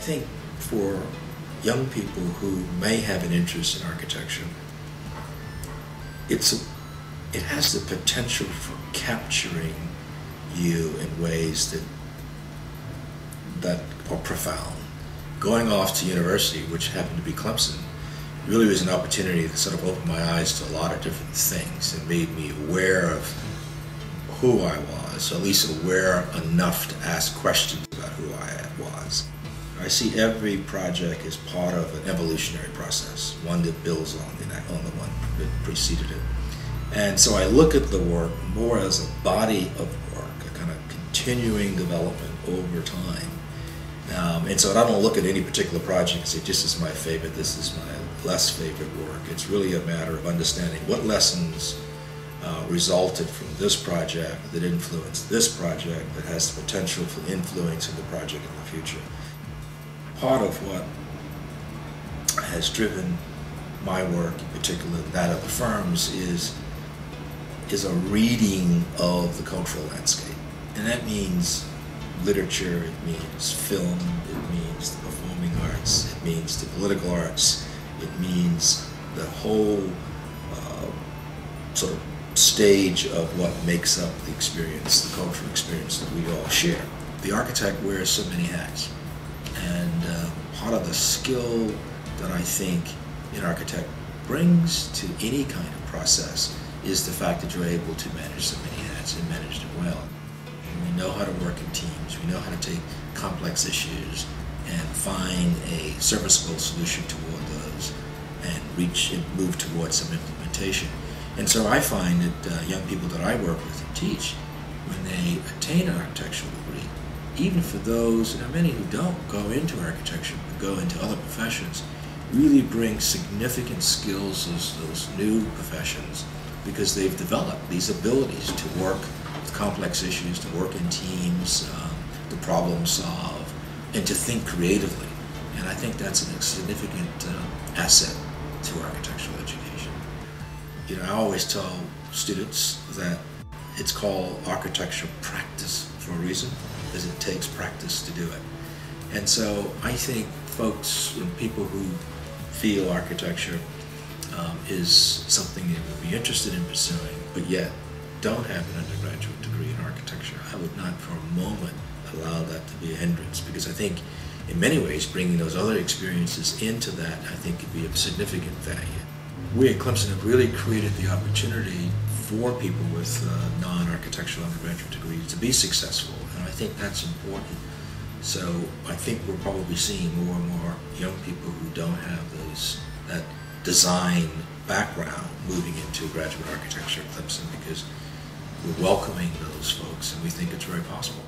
think for young people who may have an interest in architecture, it has the potential for capturing you in ways that are profound. Going off to university, which happened to be Clemson, really was an opportunity that sort of opened my eyes to a lot of different things and made me aware of who I was, or at least aware enough to ask questions about who I was. I see every project as part of an evolutionary process, one that builds on the one that preceded it. And so I look at the work more as a body of work, a kind of continuing development over time. And so I don't look at any particular project and say, this is my favorite, this is my less favorite work. It's really a matter of understanding what lessons resulted from this project that influenced this project that has the potential for influencing the project in the future. Part of what has driven my work, in particular that of the firms, is a reading of the cultural landscape. And that means literature, it means film, it means the performing arts, it means the political arts, it means the whole sort of stage of what makes up the experience, the cultural experience that we all share. The architect wears so many hats, and part of the skill that I think an architect brings to any kind of process is the fact that you're able to manage so many hats and manage them well. We know how to work in teams, we know how to take complex issues and find a serviceable solution toward those and move towards some implementation. And so I find that young people that I work with and teach, when they attain an architectural degree, even for those, and there are many who don't go into architecture but go into other professions, really bring significant skills as those new professions because they've developed these abilities to work with complex issues, to work in teams, to problem solve, and to think creatively. And I think that's a significant asset to architectural education. You know, I always tell students that it's called architecture practice for a reason, because it takes practice to do it. And so I think folks and people who feel architecture is something they would be interested in pursuing, but yet don't have an undergraduate degree in architecture, I would not for a moment allow that to be a hindrance, because I think in many ways bringing those other experiences into that I think could be of significant value. We at Clemson have really created the opportunity for people with non-architectural undergraduate degrees to be successful, and I think that's important. So I think we're probably seeing more and more young people who don't have that design background moving into graduate architecture at Clemson, because we're welcoming those folks and we think it's very possible.